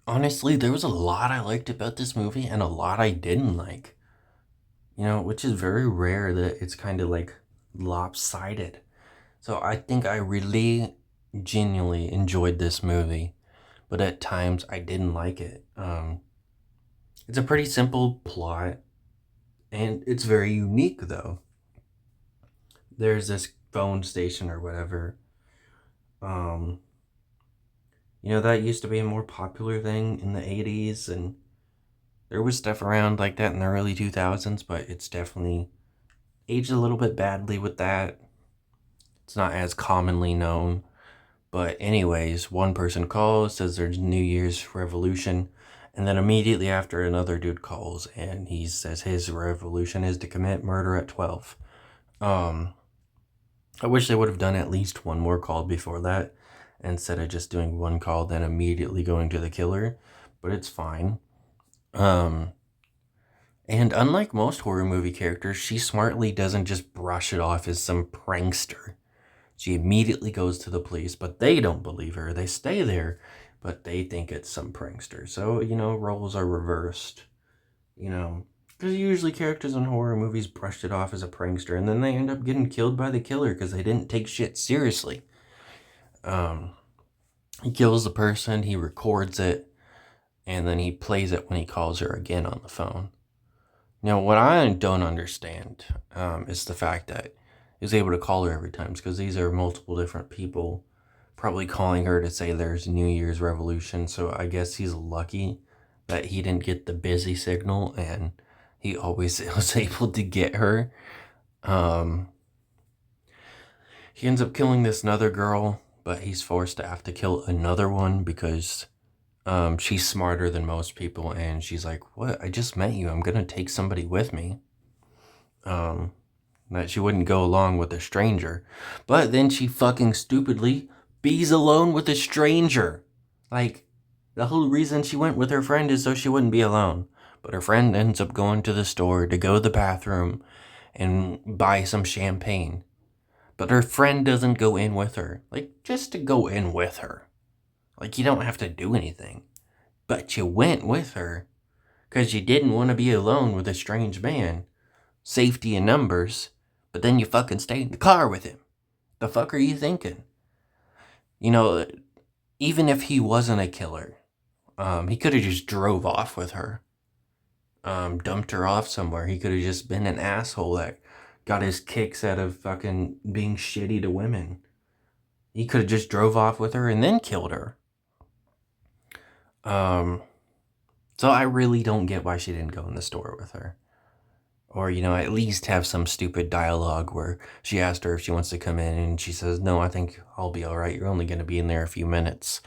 Honestly, there was a lot I liked about this movie and a lot I didn't like. Which is very rare that it's kind of like lopsided. So I think I really genuinely enjoyed this movie, but at times I didn't like it. It's a pretty simple plot and it's very unique though. There's this phone station or whatever. Um, that used to be a more popular thing in the 80s, and there was stuff around like that in the early 2000s, but it's definitely aged a little bit badly with that. It's not as commonly known. But, anyways, one person calls, says there's New Year's revolution, and then immediately after, another dude calls and he says his revolution is to commit murder at 12. Um, I wish they would have done at least one more call before that instead of just doing one call, then immediately going to the killer, but it's fine. Um, and unlike most horror movie characters, she smartly doesn't just brush it off as some prankster. She immediately goes to the police, but they don't believe her. They stay there, but they think it's some prankster. So, roles are reversed. You know, because usually characters in horror movies brushed it off as a prankster, and then they end up getting killed by the killer because they didn't take shit seriously. Um, he kills the person, he records it, and then he plays it when he calls her again on the phone. Now, what I don't understand is the fact that he's able to call her every time because these are multiple different people probably calling her to say there's New Year's revolution. So I guess he's lucky that he didn't get the busy signal and he always was able to get her. Um, he ends up killing this other girl, but he's forced to have to kill another one because she's smarter than most people, and she's like, "What? I just met you. I'm gonna take somebody with me." Um, that she wouldn't go along with a stranger, but then she fucking stupidly bees alone with a stranger. Like, the whole reason she went with her friend is so she wouldn't be alone. But her friend ends up going to the store to go to the bathroom and buy some champagne. But her friend doesn't go in with her. Like, just to go in with her. Like, you don't have to do anything. But you went with her because you didn't want to be alone with a strange man. Safety in numbers. But then you fucking stayed in the car with him. The fuck are you thinking? You know, even if he wasn't a killer, he could have just drove off with her, dumped her off somewhere. He could have just been an asshole that got his kicks out of fucking being shitty to women. He could have just drove off with her and then killed her. Um, so I really don't get why she didn't go in the store with her. Or, at least have some stupid dialogue where she asked her if she wants to come in and she says, "No, I think I'll be all right. You're only going to be in there a few minutes."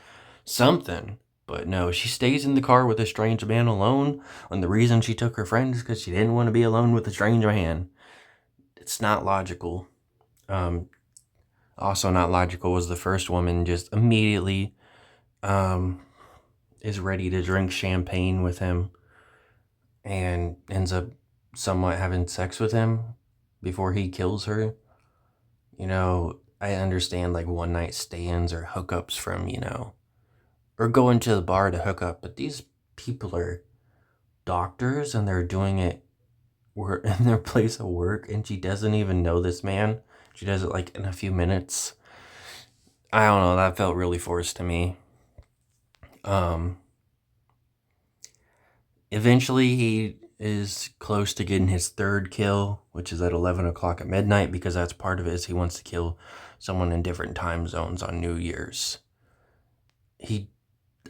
Something. But no, she stays in the car with a strange man alone. And the reason she took her friend is because she didn't want to be alone with a strange man. It's not logical. Um, Also, not logical was the first woman just immediately um, is ready to drink champagne with him and ends up somewhat having sex with him before he kills her. I understand like one night stands or hookups from, or going to the bar to hook up, but these people are doctors and they're doing it in their place of work, and she doesn't even know this man. She does it like in a few minutes. I don't know, that felt really forced to me. Um, Eventually, he is close to getting his third kill, which is at 11 o'clock at midnight, because that's part of it is he wants to kill someone in different time zones on New Year's. He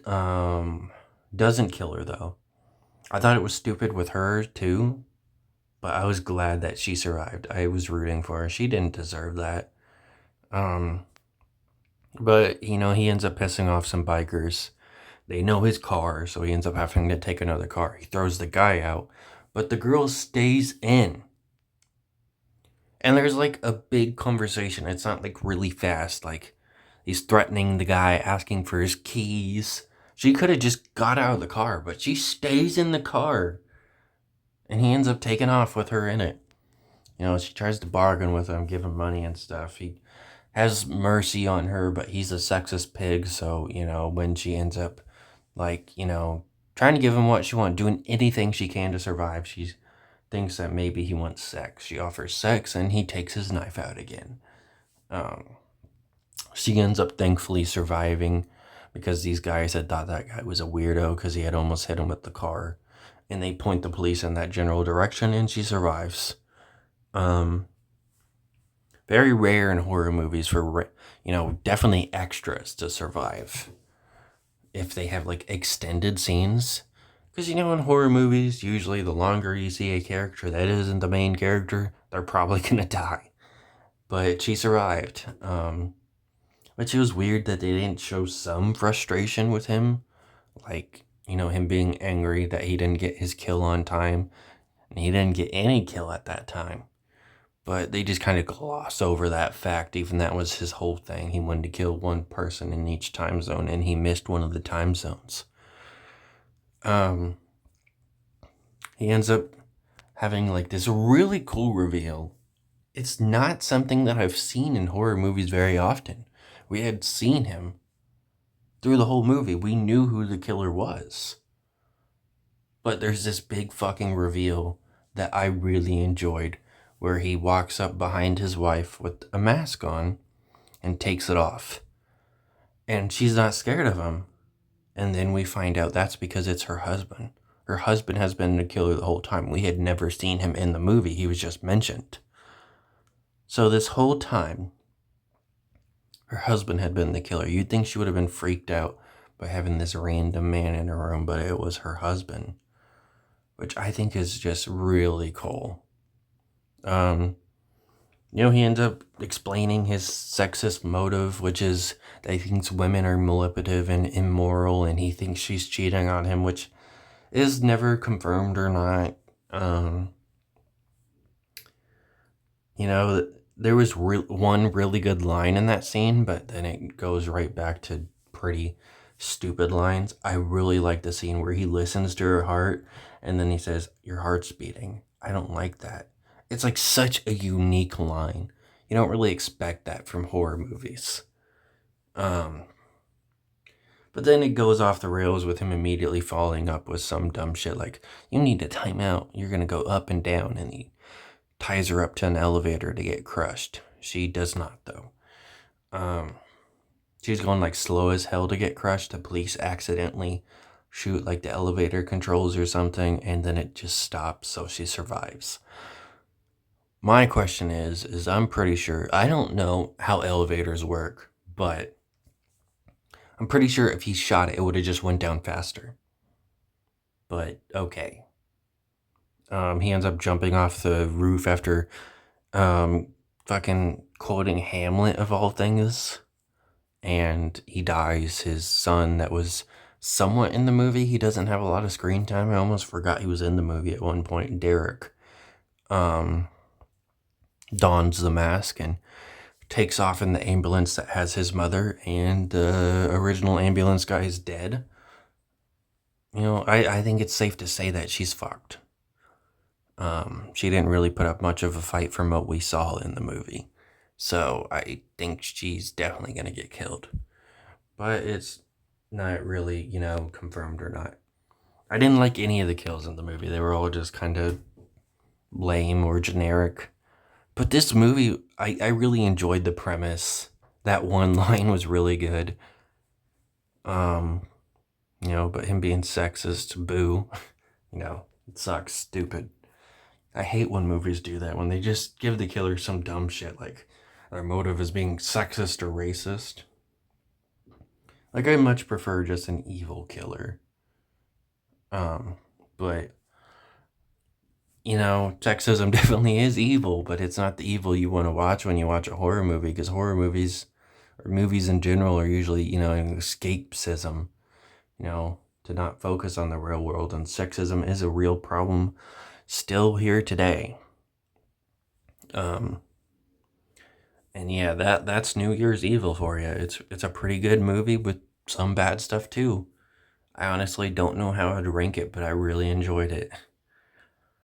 doesn't kill her, though. I thought it was stupid with her, too, but I was glad that she survived. I was rooting for her. She didn't deserve that. Um, but, he ends up pissing off some bikers. They know his car, so he ends up having to take another car. He throws the guy out, but the girl stays in. And there's like a big conversation. It's not like really fast. Like he's threatening the guy, asking for his keys. She could have just got out of the car, but she stays in the car. And he ends up taking off with her in it. She tries to bargain with him, give him money and stuff. He has mercy on her, but he's a sexist pig. So, when she ends up like, trying to give him what she wants, doing anything she can to survive. She thinks that maybe he wants sex. She offers sex, and he takes his knife out again. Um, she ends up thankfully surviving because these guys had thought that guy was a weirdo because he had almost hit him with the car. And they point the police in that general direction, and she survives. Um, Very rare in horror movies for, definitely extras to survive if they have like extended scenes. Because, in horror movies, usually the longer you see a character that isn't the main character, they're probably going to die. But she survived. Which it was weird that they didn't show some frustration with him. Like, him being angry that he didn't get his kill on time. And he didn't get any kill at that time. But they just kind of gloss over that fact, even that was his whole thing. He wanted to kill one person in each time zone, and he missed one of the time zones. He ends up having like this really cool reveal. It's not something that I've seen in horror movies very often. We had seen him through the whole movie. We knew who the killer was. But there's this big fucking reveal that I really enjoyed, where he walks up behind his wife with a mask on and takes it off. And she's not scared of him. And then we find out that's because it's her husband. Her husband has been the killer the whole time. We had never seen him in the movie. He was just mentioned. So this whole time, her husband had been the killer. You'd think she would have been freaked out by having this random man in her room, but it was her husband, which I think is just really cool. He ends up explaining his sexist motive, which is that he thinks women are manipulative and immoral, and he thinks she's cheating on him, which is never confirmed or not. There was one really good line in that scene, but then it goes right back to pretty stupid lines. I really like the scene where he listens to her heart, and then he says, "Your heart's beating." I don't like that. It's like such a unique line. You don't really expect that from horror movies. But then it goes off the rails with him immediately following up with some dumb shit like, "You need to time out. You're going to go up and down." And he ties her up to an elevator to get crushed. She does not, though. She's going like slow as hell to get crushed. The police accidentally shoot like the elevator controls or something, and then it just stops, so she survives. My question is I'm pretty sure, I don't know how elevators work, but I'm pretty sure if he shot it, it would have just went down faster. But okay. He ends up jumping off the roof after fucking quoting Hamlet of all things. And he dies. His son that was somewhat in the movie, he doesn't have a lot of screen time. I almost forgot he was in the movie at one point. Derek dons the mask and takes off in the ambulance that has his mother, and the original ambulance guy is dead. I think it's safe to say that she's fucked. She didn't really put up much of a fight from what we saw in the movie. So I think she's definitely going to get killed. But it's not really, confirmed or not. I didn't like any of the kills in the movie. They were all just kind of lame or generic. But this movie, I really enjoyed the premise. That one line was really good. But him being sexist, boo. It sucks, stupid. I hate when movies do that, when they just give the killer some dumb shit, like their motive is being sexist or racist. Like, I much prefer just an evil killer. But, sexism definitely is evil, but it's not the evil you want to watch when you watch a horror movie, because horror movies, or movies in general, are usually, an escapism, to not focus on the real world, and sexism is a real problem still here today. And yeah, that's New Year's Evil for you. It's a pretty good movie with some bad stuff too. I honestly don't know how I'd rank it, but I really enjoyed it.